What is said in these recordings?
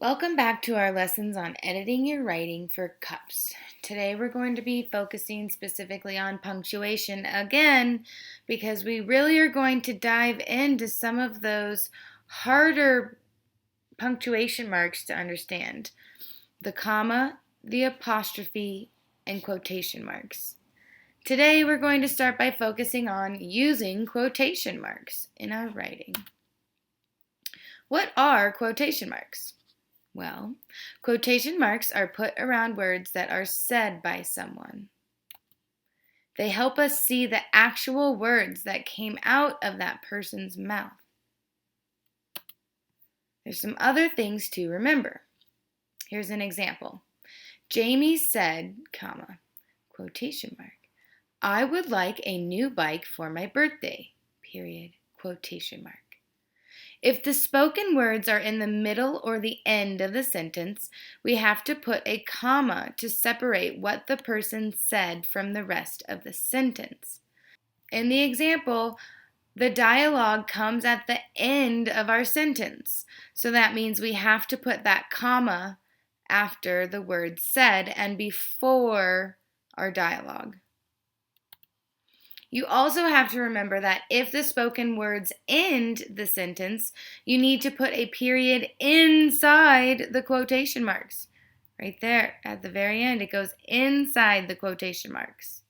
Welcome back to our lessons on editing your writing for cups. Today we're going to be focusing specifically on punctuation again because we really are going to dive into some of those harder punctuation marks to understand. The comma, the apostrophe, and quotation marks. Today we're going to start by focusing on using quotation marks in our writing. What are quotation marks? Well, quotation marks are put around words that are said by someone. They help us see the actual words that came out of that person's mouth. There's some other things to remember. Here's an example. Jamie said, comma, quotation mark, I would like a new bike for my birthday, period, quotation mark. If the spoken words are in the middle or the end of the sentence, we have to put a comma to separate what the person said from the rest of the sentence. In the example, the dialogue comes at the end of our sentence. So that means we have to put that comma after the word said and before our dialogue. You also have to remember that if the spoken words end the sentence, you need to put a period inside the quotation marks. Right there at the very end, it goes inside the quotation marks.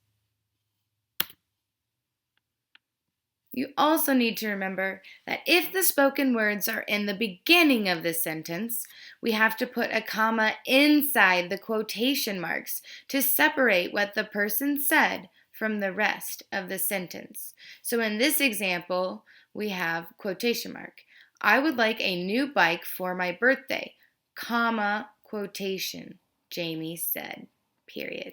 You also need to remember that if the spoken words are in the beginning of the sentence, we have to put a comma inside the quotation marks to separate what the person said from the rest of the sentence. So in this example, we have quotation mark. I would like a new bike for my birthday, comma, quotation, Jamie said, period.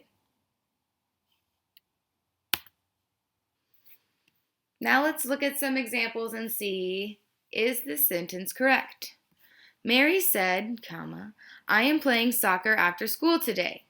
Now let's look at some examples and see, is this sentence correct? Mary said, comma, I am playing soccer after school today.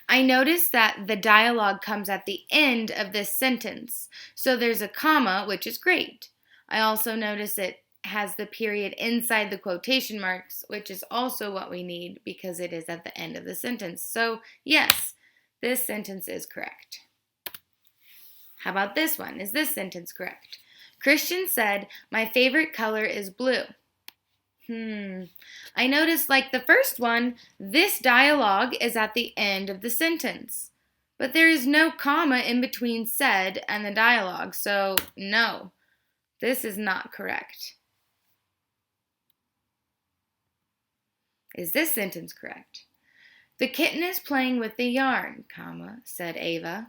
I noticed that the dialogue comes at the end of this sentence, so there's a comma, which is great. I also notice it has the period inside the quotation marks, which is also what we need because it is at the end of the sentence. So yes, this sentence is correct. How about this one? Is this sentence correct? Christian said, my favorite color is blue. I noticed, like the first one, this dialogue is at the end of the sentence. But there is no comma in between said and the dialogue, so no, this is not correct. Is this sentence correct? The kitten is playing with the yarn, comma, said Ava.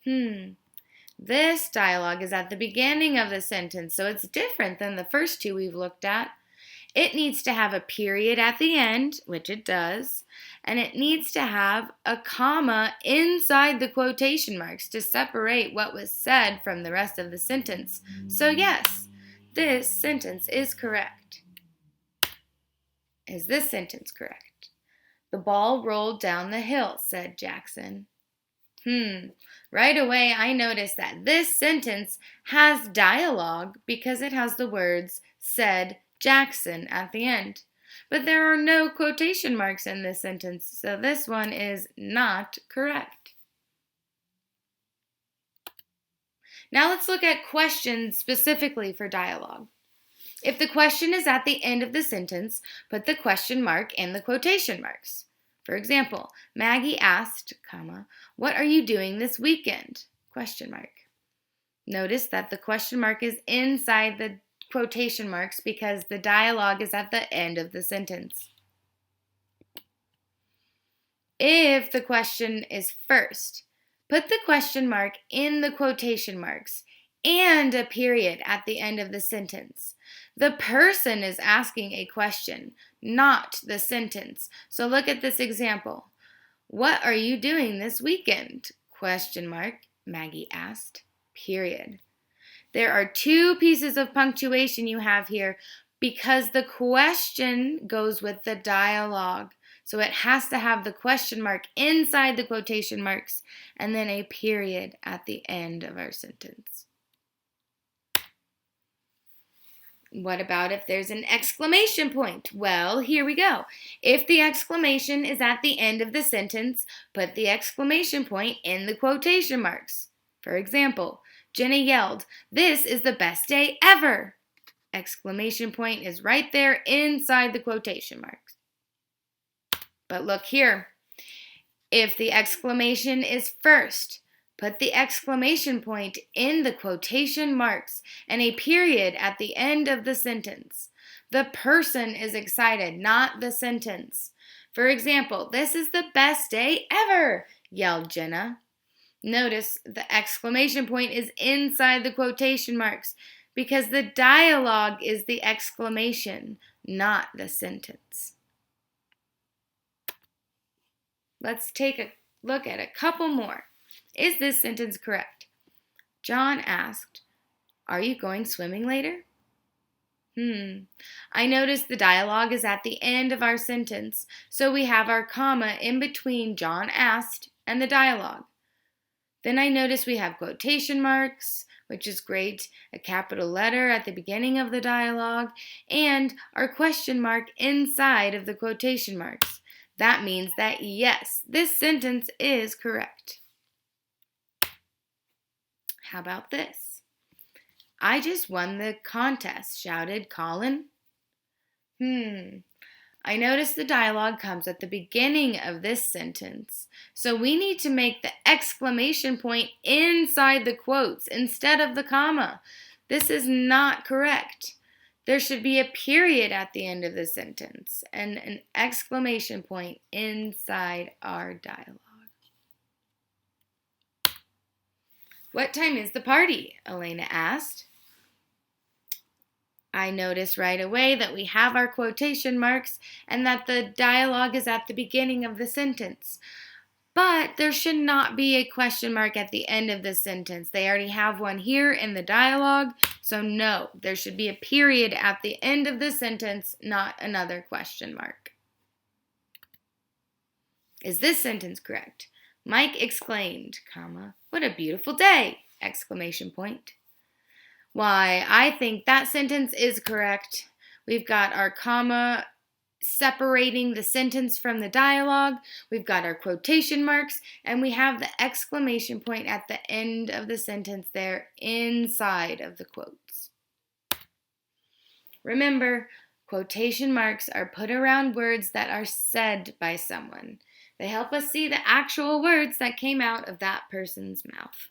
This dialogue is at the beginning of the sentence, so it's different than the first two we've looked at. It needs to have a period at the end, which it does, and it needs to have a comma inside the quotation marks to separate what was said from the rest of the sentence. So yes, this sentence is correct. Is this sentence correct? The ball rolled down the hill, said Jackson. Right away I noticed that this sentence has dialogue because it has the words said Jackson at the end. But there are no quotation marks in this sentence, so this one is not correct. Now let's look at questions specifically for dialogue. If the question is at the end of the sentence, put the question mark in the quotation marks. For example, Maggie asked, comma, what are you doing this weekend? Question mark. Notice that the question mark is inside the quotation marks because the dialogue is at the end of the sentence. If the question is first, put the question mark in the quotation marks and a period at the end of the sentence. The person is asking a question, not the sentence. So look at this example. What are you doing this weekend? Question mark, Maggie asked, period. There are two pieces of punctuation you have here because the question goes with the dialogue. So it has to have the question mark inside the quotation marks and then a period at the end of our sentence. What about if there's an exclamation point? Well, here we go. If the exclamation is at the end of the sentence, put the exclamation point in the quotation marks. For example, Jenna yelled, "This is the best day ever!" Exclamation point is right there inside the quotation marks. But look here. If the exclamation is first, put the exclamation point in the quotation marks and a period at the end of the sentence. The person is excited, not the sentence. For example, "This is the best day ever," yelled Jenna. Notice the exclamation point is inside the quotation marks because the dialogue is the exclamation, not the sentence. Let's take a look at a couple more. Is this sentence correct? John asked, "Are you going swimming later?" I notice the dialogue is at the end of our sentence, so we have our comma in between John asked and the dialogue. Then I notice we have quotation marks, which is great, a capital letter at the beginning of the dialogue, and our question mark inside of the quotation marks. That means that yes, this sentence is correct. How about this? "I just won the contest," shouted Colin. I notice the dialogue comes at the beginning of this sentence, so we need to make the exclamation point inside the quotes instead of the comma. This is not correct. There should be a period at the end of the sentence and an exclamation point inside our dialogue. "What time is the party?" Elena asked. I notice right away that we have our quotation marks and that the dialogue is at the beginning of the sentence. But there should not be a question mark at the end of the sentence. They already have one here in the dialogue, so no, there should be a period at the end of the sentence, not another question mark. Is this sentence correct? Mike exclaimed, comma, "What a beautiful day!" Exclamation point. Why, I think that sentence is correct. We've got our comma separating the sentence from the dialogue. We've got our quotation marks, and we have the exclamation point at the end of the sentence there inside of the quotes. Remember, quotation marks are put around words that are said by someone. They help us see the actual words that came out of that person's mouth.